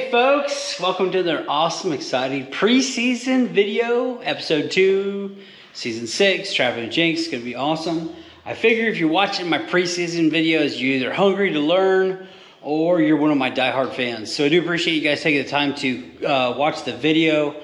Hey folks, welcome to their awesome, exciting preseason video, episode 2, season 6, Trapline Jinx. It's gonna be awesome. I figure if you're watching my preseason videos, you're either hungry to learn or you're one of my diehard fans. So I do appreciate you guys taking the time to watch the video.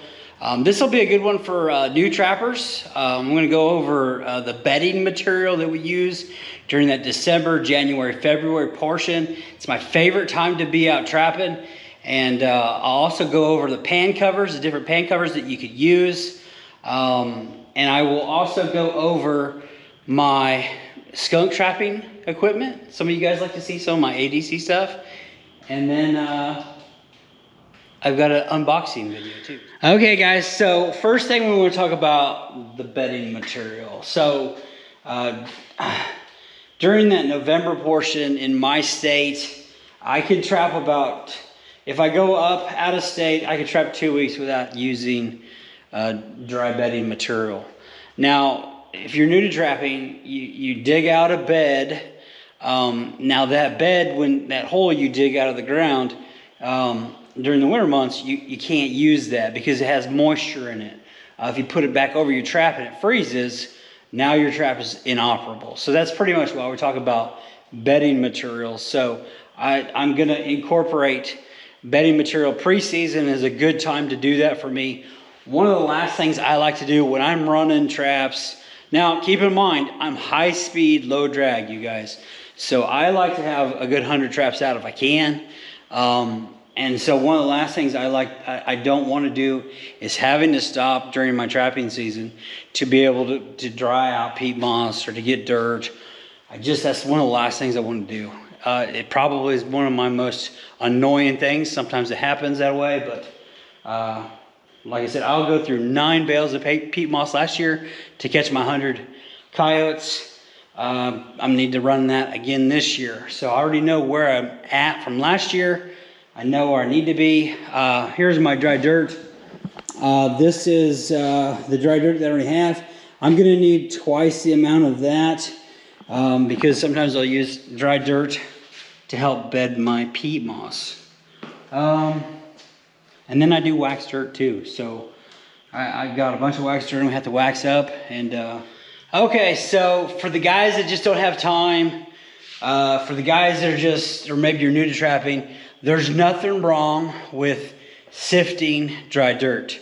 This will be a good one for new trappers. I'm gonna go over the bedding material that we use during that December, January, February portion. It's my favorite time to be out trapping. And I'll also go over the pan covers, the different pan covers that you could use. And I will also go over my skunk trapping equipment. Some of you guys like to see some of my ADC stuff. And then I've got an unboxing video too. Okay guys, so first thing we want to talk about the bedding material. So during that November portion in my state, I could trap about, if I go up out of state, I could trap 2 weeks without using dry bedding material. Now, if you're new to trapping, you dig out a bed. Now that bed, when that hole you dig out of the ground, during the winter months, you can't use that because it has moisture in it. If you put it back over your trap and it freezes, now your trap is inoperable. So that's pretty much why we're talking about bedding materials. So I'm gonna incorporate bedding material. Preseason is a good time to do that for me. One of the last things I like to do when I'm running traps, now keep in mind, I'm high speed, low drag, you guys. So I like to have a good 100 traps out if I can. And so one of the last things I don't want to do is having to stop during my trapping season to be able to dry out peat moss or to get dirt. That's one of the last things I want to do. It probably is one of my most annoying things. Sometimes it happens that way, but like I said, I'll go through 9 bales of peat moss last year to catch my 100 coyotes. I need to run that again this year. So I already know where I'm at from last year. I know where I need to be. Here's my dry dirt. This is the dry dirt that I already have. I'm gonna need twice the amount of that. Because sometimes I'll use dry dirt to help bed my peat moss. And then I do wax dirt too. So I got a bunch of wax dirt and we have to wax up. And okay, so for the guys that just don't have time, for the guys that are just, or maybe you're new to trapping, there's nothing wrong with sifting dry dirt.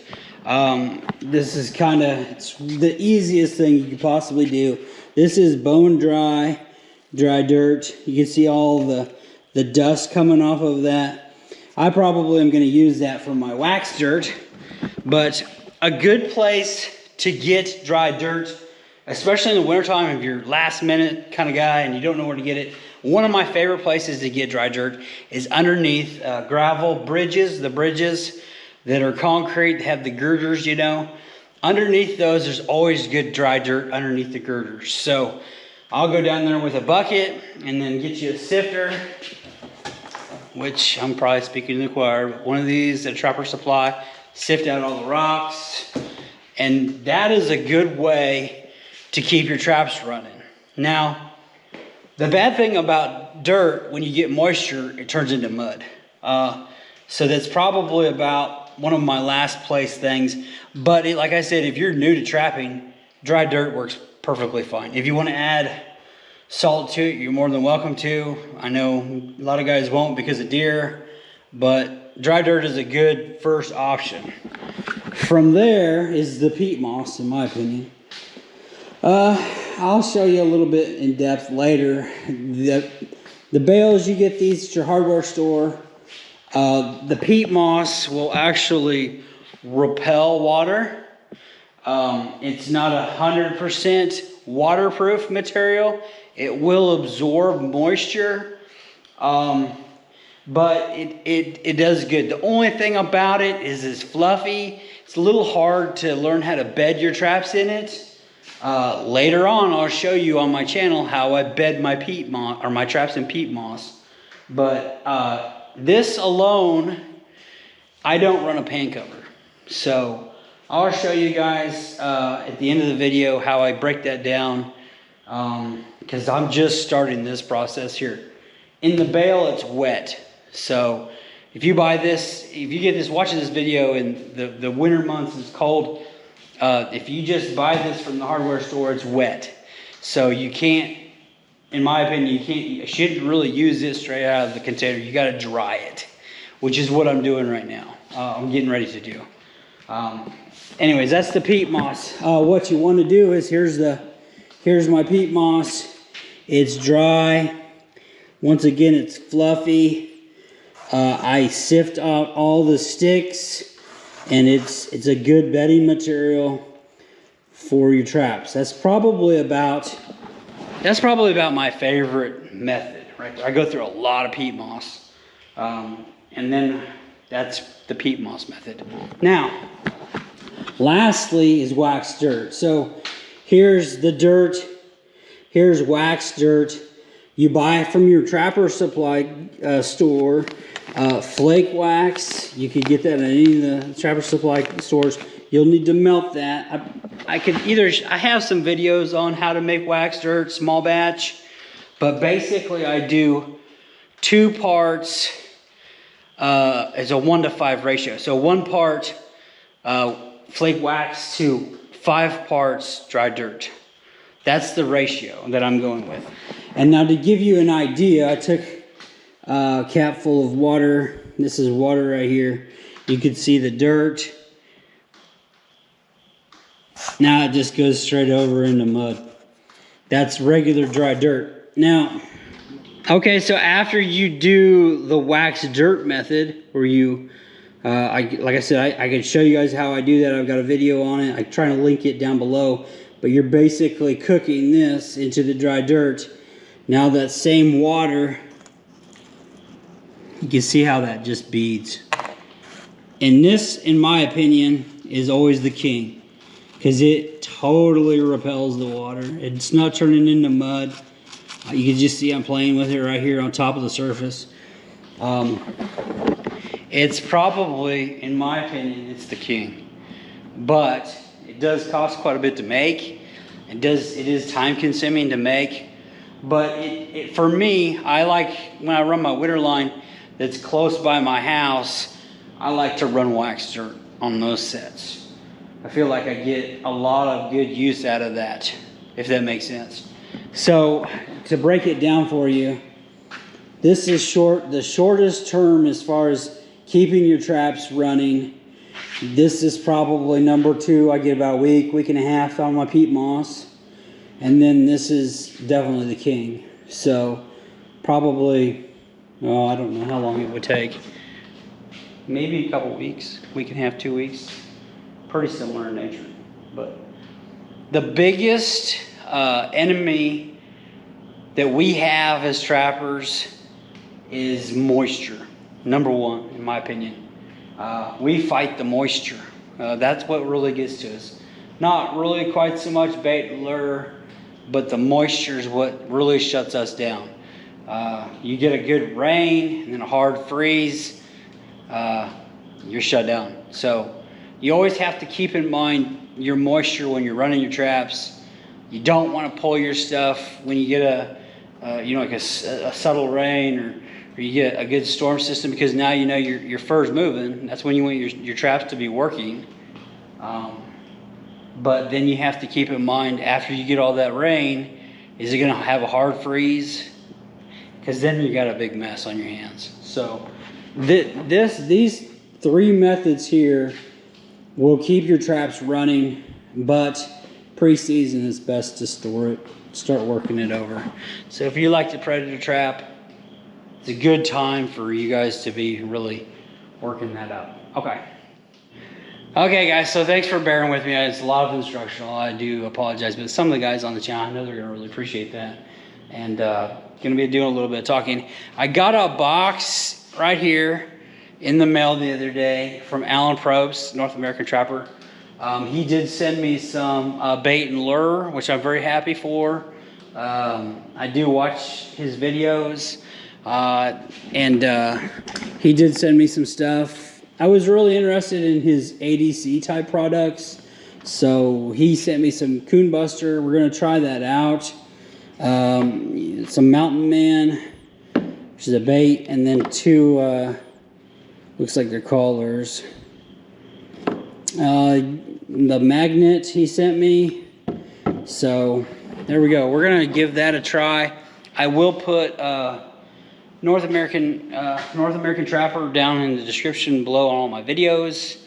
This is it's the easiest thing you could possibly do. This is bone dry dirt. You can see all the dust coming off of that. I probably am going to use that for my wax dirt, but a good place to get dry dirt, especially in the wintertime if you're last minute kind of guy and you don't know where to get it. One of my favorite places to get dry dirt is underneath gravel bridges, the bridges that are concrete, have the girders, you know. Underneath those, there's always good dry dirt underneath the girders. So I'll go down there with a bucket and then get you a sifter, which I'm probably speaking to the choir, but one of these at Trapper Supply, sift out all the rocks. And that is a good way to keep your traps running. Now, the bad thing about dirt, when you get moisture, it turns into mud. So that's probably about one of my last place things. But like I said, if you're new to trapping, dry dirt works perfectly fine. If you want to add salt to it, you're more than welcome to. I know a lot of guys won't because of deer, but dry dirt is a good first option. From there is the peat moss, in my opinion. I'll show you a little bit in depth later. The bales, you get these at your hardware store. The peat moss will actually repel water. It's not 100% waterproof material. It will absorb moisture, but it does good. The only thing about it is it's fluffy. It's a little hard to learn how to bed your traps in it. Later on, I'll show you on my channel how I bed my peat moss or my traps in peat moss. But this alone, I don't run a pan cover. So I'll show you guys at the end of the video how I break that down, because I'm just starting this process here. In the bale, it's wet. So If you buy this, if you get this, watching this video in the winter months, it's cold. If you just buy this from the hardware store, it's wet. So you can't, in my opinion, you shouldn't really use this straight out of the container. You got to dry it, which is what I'm doing right now. I'm getting ready to do. Anyways, that's the peat moss. What you want to do is, here's my peat moss. It's dry. Once again, it's fluffy. I sift out all the sticks, and it's a good bedding material for your traps. That's probably about my favorite method, right there. I go through a lot of peat moss, and then that's the peat moss method. Now, lastly is waxed dirt. So here's the dirt. Here's waxed dirt. You buy it from your Trapper Supply store. Flake wax, you could get that at any of the Trapper Supply stores. You'll need to melt that. I have some videos on how to make wax dirt, small batch, but basically I do 2 parts as a 1:5 ratio. So 1 part flake wax to 5 parts dry dirt. That's the ratio that I'm going with. And now to give you an idea, I took a cap full of water. This is water right here. You can see the dirt. Now it just goes straight over into mud. That's regular dry dirt. Now, okay, so after you do the wax dirt method, where you, like I said, I can show you guys how I do that. I've got a video on it. I'm trying to link it down below. But you're basically cooking this into the dry dirt. Now that same water, you can see how that just beads. And this, in my opinion, is always the king, because it totally repels the water. It's not turning into mud. You can just see I'm playing with it right here on top of the surface. It's probably, in my opinion, it's the king. But it does cost quite a bit to make. It is time consuming to make. But for me, I like, when I run my winter line that's close by my house, I like to run wax dirt on those sets. I feel like I get a lot of good use out of that, if that makes sense. So to break it down for you, this is the shortest term as far as keeping your traps running. This is probably number 2. I get about a week and a half on my peat moss. And then this is definitely the king. So probably, oh, I don't know how long it would take. Maybe a couple weeks, week and a half, 2 weeks. Pretty similar in nature. But the biggest enemy that we have as trappers is moisture. Number 1, in my opinion. We fight the moisture. That's what really gets to us. Not really quite so much bait and lure, but the moisture is what really shuts us down. You get a good rain and then a hard freeze, you're shut down. So you always have to keep in mind your moisture when you're running your traps. You don't want to pull your stuff when you get like a subtle rain or you get a good storm system, because now you know your fur's moving. That's when you want your traps to be working. But then you have to keep in mind, after you get all that rain, is it going to have a hard freeze? Because then you got a big mess on your hands. So these 3 methods here will keep your traps running, but pre-season is best to store it, start working it over. So if you like the predator trap, it's a good time for you guys to be really working that up. Okay guys, so thanks for bearing with me. It's a lot of instructional. I do apologize, but some of the guys on the channel, I know they're gonna really appreciate that. And gonna be doing a little bit of talking. I got a box right here in the mail the other day from Alan Probst, North American Trapper. He did send me some bait and lure, which I'm very happy for. I do watch his videos, and he did send me some stuff. I was really interested in his ADC type products, so he sent me some Coon Buster. We're gonna try that out. Some Mountain Man, which is a bait, and then 2 Looks like they're collars. The magnet he sent me. So there we go. We're gonna give that a try. I will put North American Trapper down in the description below on all my videos.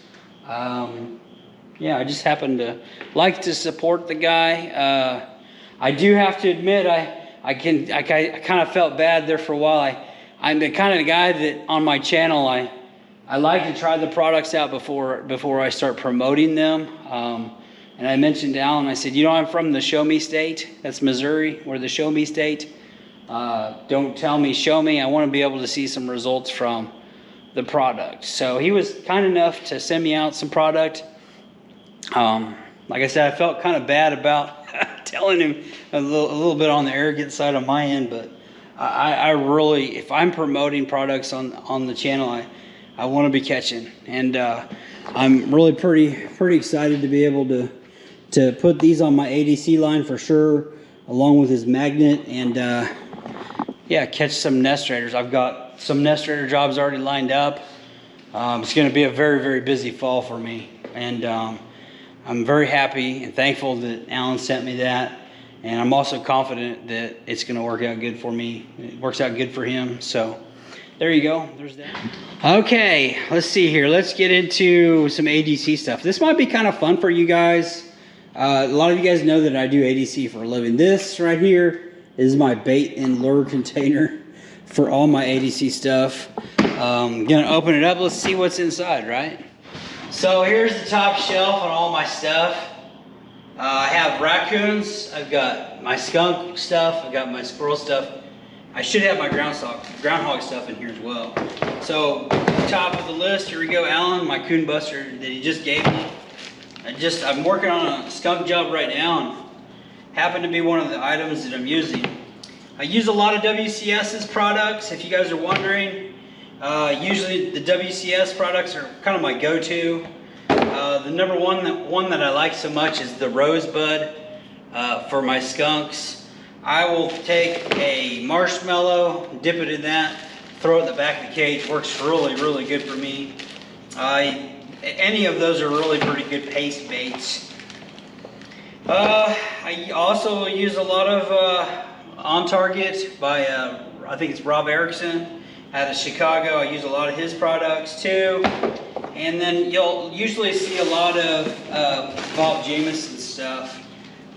Yeah, I just happen to like to support the guy. I do have to admit, I kind of felt bad there for a while. I'm the kind of guy that on my channel I like to try the products out before I start promoting them. And I mentioned to Alan, I said, you know, I'm from the Show Me State. That's Missouri. We're the Show Me State. Don't tell me, show me. I want to be able to see some results from the product. So he was kind enough to send me out some product. Like I said, I felt kind of bad about telling him a little bit on the arrogant side on my end, but I really, if I'm promoting products on the channel, I want to be catching. And I'm really pretty excited to be able to put these on my ADC line for sure, along with his magnet, and yeah, catch some nest raiders. I've got some nest raider jobs already lined up. It's going to be a very busy fall for me, and I'm very happy and thankful that Alan sent me that, and I'm also confident that it's going to work out good for me. It works out good for him, so there you go. There's that. Okay, let's see here. Let's get into some ADC stuff. This might be kind of fun for you guys. A lot of you guys know that I do ADC for a living. This right here is my bait and lure container for all my ADC stuff. I'm gonna open it up. Let's see what's inside, right? So here's the top shelf on all my stuff. I have Raccoons. I've got my skunk stuff. I've got my squirrel stuff. I should have my groundhog stuff in here as well. So top of the list, here we go. Alan, my coon buster that he just gave me. I'm working on a skunk job right now, and happened to be one of the items that I'm using. I use a lot of WCS's products, if you guys are wondering. Usually the WCS products are kind of my go-to. The number one that I like so much is the Rosebud for my skunks. I will take a marshmallow, dip it in that, throw it in the back of the cage. Works really good for me. Any of those are really pretty good paste baits. I also use a lot of On Target by, I think it's Rob Erickson out of Chicago. I use a lot of his products too. And then you'll usually see a lot of Bob Jameson stuff.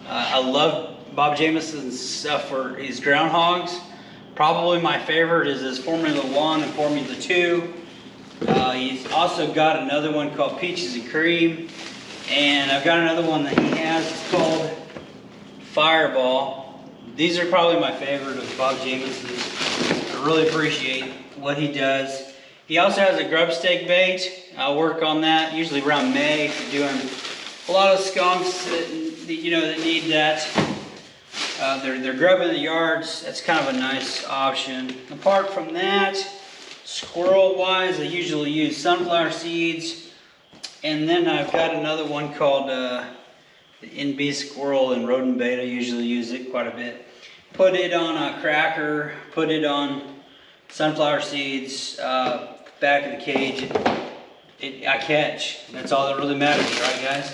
I love Bob Jameson's stuff for his groundhogs. Probably my favorite is his Formula 1 and Formula 2. He's also got another one called Peaches and Cream, and I've got another one that he has. It's called Fireball. These are probably my favorite of Bob Jameson's. I really appreciate what he does. He also has a grub stake bait. I'll work on that usually around May if you're doing a lot of skunks that need that. They're grubbing the yards. That's kind of a nice option. Apart from that, squirrel wise, I usually use sunflower seeds, and then I've got another one called the NB Squirrel and Rodent Bait. I usually use it quite a bit. Put it on a cracker, put it on sunflower seeds, back of the cage. I catch. That's all that really matters, right guys?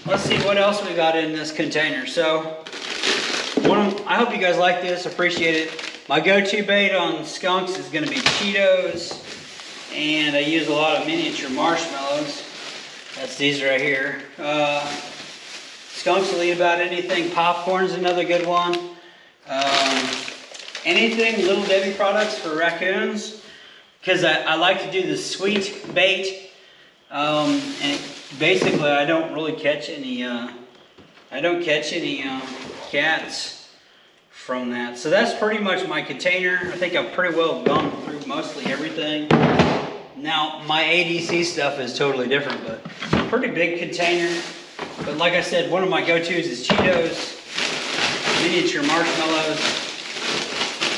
Let's see what else we got in this container. So I hope you guys like this, appreciate it. My go-to bait on skunks is going to be Cheetos, and I use a lot of miniature marshmallows. That's these right here. Skunks will eat about anything. Popcorn's another good one. Anything Little Debbie products for raccoons, because I like to do the sweet bait, and basically I don't really catch any cats from that. So that's pretty much my container. I think I've pretty well gone through mostly everything. Now my ADC stuff is totally different, but pretty big container. But like I said, one of my go-tos is Cheetos, miniature marshmallows,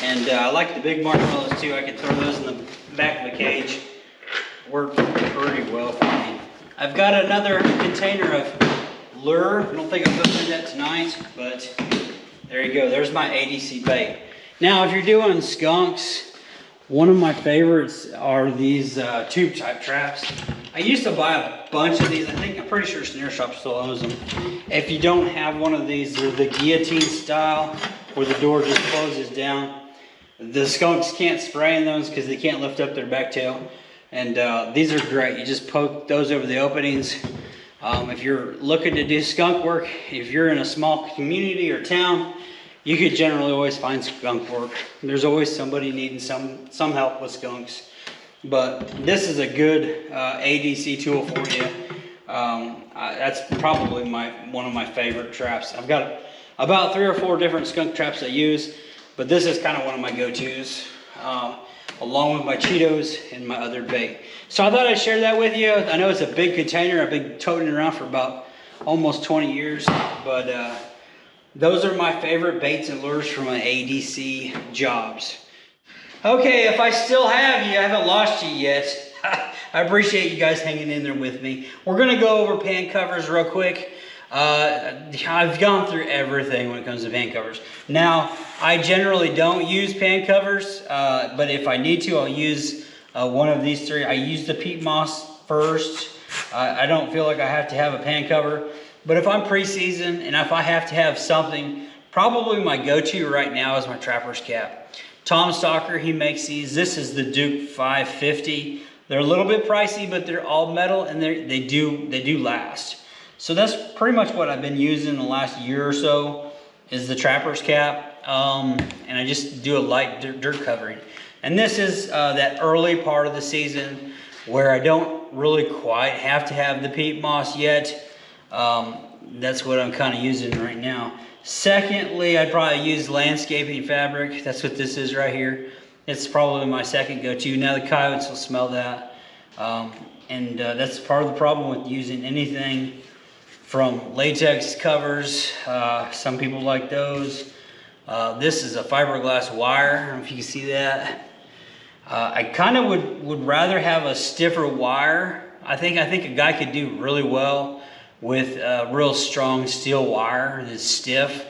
and I like the big marshmallows too. I can throw those in the back of the cage. Work pretty well for me. I've got another container of lure. I don't think I'll go through that tonight, but there you go. There's my ADC bait. Now, if you're doing skunks, One of my favorites are these tube type traps. I used to buy a bunch of these. I'm pretty sure Snare Shop still owns them. If you don't have one of these, they're the guillotine style where the door just closes down. The skunks can't spray in those because they can't lift up their back tail. And these are great. You just poke those over the openings. If you're looking to do skunk work, if you're in a small community or town, you could generally always find skunk work. There's always somebody needing some help with skunks. But this is a good ADC tool for you. That's probably one of my favorite traps. I've got about 3 or 4 different skunk traps I use, but this is kind of one of my go-tos, along with my Cheetos and my other bait. So I thought I'd share that with you. I know it's a big container. I've been toting it around for about almost 20 years, but those are my favorite baits and lures from my ADC jobs. Okay, if I still have you, I haven't lost you yet. I appreciate you guys hanging in there with me. We're gonna go over pan covers real quick. I've gone through everything when it comes to pan covers. Now, I generally don't use pan covers, but if I need to, I'll use one of these 3. I use the peat moss first. I don't feel like I have to have a pan cover. But if I'm preseason and if I have to have something, probably my go-to right now is my trapper's cap. Tom Stalker, he makes these. This is the Duke 550. They're a little bit pricey, but they're all metal and they do last. So that's pretty much what I've been using the last year or so is the trapper's cap. And I just do a light dirt covering. And this is that early part of the season where I don't really quite have to have the peat moss yet. That's what I'm kind of using right now. Secondly, I'd probably use landscaping fabric. That's what this is right here. It's probably my second go-to. Now the coyotes will smell that. That's part of the problem with using anything from latex covers. Some people like those. This is a fiberglass wire. I don't know if you can see that. I kind of would rather have a stiffer wire. I think a guy could do really well with real strong steel wire that's stiff.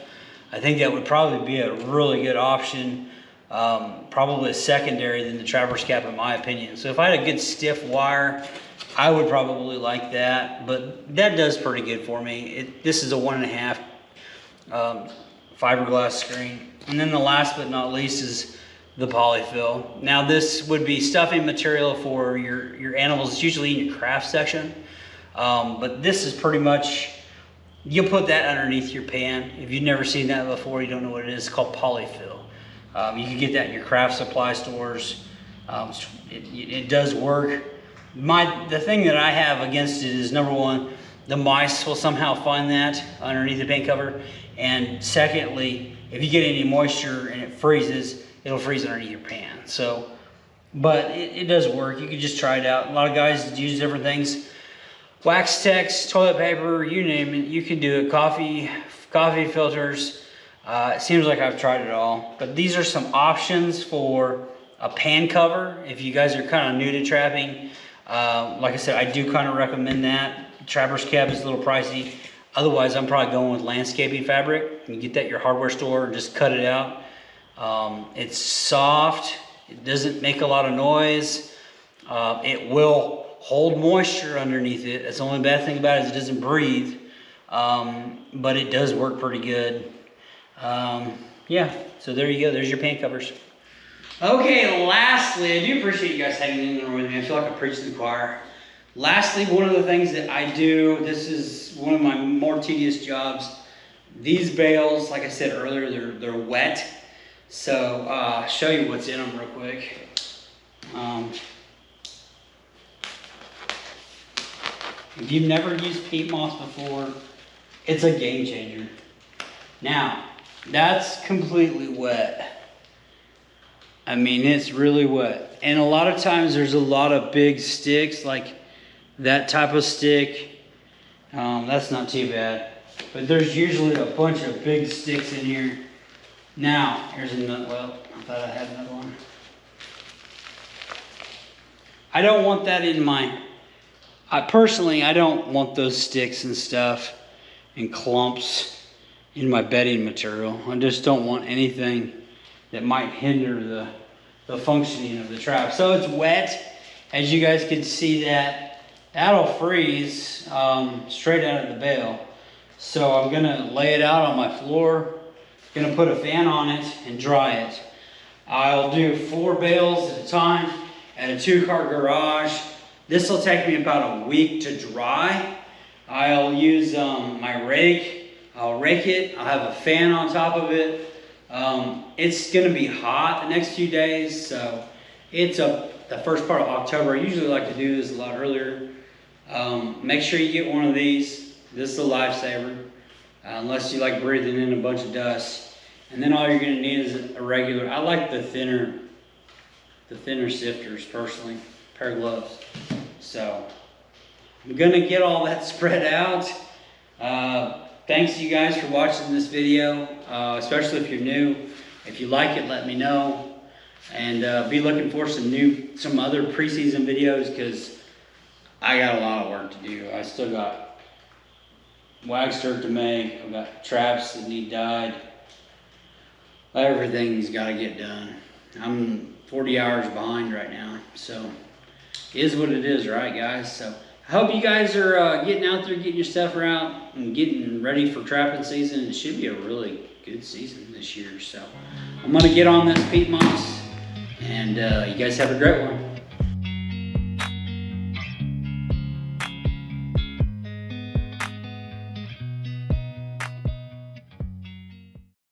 I think that would probably be a really good option, probably a secondary than the trapper's cap in my opinion. So if I had a good stiff wire, I would probably like that, but that does pretty good for me. This is a 1.5 fiberglass screen. And then the last but not least is the polyfill. Now this would be stuffing material for your animals. It's usually in your craft section. But this is pretty much, you'll put that underneath your pan. If you've never seen that before, you don't know what it is. It's called polyfill. You can get that in your craft supply stores. It does work. The thing that I have against it is, number one, the mice will somehow find that underneath the paint cover. And secondly, if you get any moisture and it freezes, it'll freeze underneath your pan. So, but it does work. You can just try it out. A lot of guys use different things. Wax Tex, toilet paper, you name it, you can do it. Coffee filters. It seems like I've tried it all. But these are some options for a pan cover. If you guys are kind of new to trapping, like I said, I do kind of recommend that. Trapper's cap is a little pricey. Otherwise, I'm probably going with landscaping fabric. You get that at your hardware store and just cut it out. It's soft. It doesn't make a lot of noise. It will hold moisture underneath it. That's the only bad thing about it is it doesn't breathe. But it does work pretty good. Yeah, so there you go. There's your pan covers. Okay, lastly, I do appreciate you guys hanging in there with me. I feel like I preach to the choir. Lastly, one of the things that I do, this is one of my more tedious jobs. These bales, like I said earlier, they're wet. So I'll show you what's in them real quick. If you've never used peat moss before, it's a game changer. Now, that's completely wet. I mean, it's really wet. And a lot of times there's a lot of big sticks, like that type of stick. That's not too bad. But there's usually a bunch of big sticks in here. Now, here's another, well, I thought I had another one. I don't want that in my, personally, I don't want those sticks and stuff and clumps in my bedding material. I just don't want anything that might hinder the functioning of the trap. So it's wet, as you guys can see that'll freeze straight out of the bale. So I'm gonna lay it out on my floor, gonna put a fan on it and dry it. I'll do 4 bales at a time at a 2-car garage. This will take me about a week to dry. I'll use my rake. I'll rake it. I'll have a fan on top of it. It's going to be hot the next few days, so it's the first part of October. I usually like to do this a lot earlier. Make sure you get one of these. This is a lifesaver, unless you like breathing in a bunch of dust. And then all you're going to need is a regular. I like the thinner sifters personally. Pair of gloves. So I'm gonna get all that spread out. Thanks you guys for watching this video, especially if you're new. If you like it, let me know, and be looking for some other preseason videos, because I got a lot of work to do. I still got wax dirt to make. I've got traps that need dyed. Everything's got to get done. I'm 40 hours behind right now, so it is what it is, right, guys? So I hope you guys are getting out there, getting your stuff out, and getting ready for trapping season. It should be a really good season this year. So I'm going to get on this peat moss, and you guys have a great one.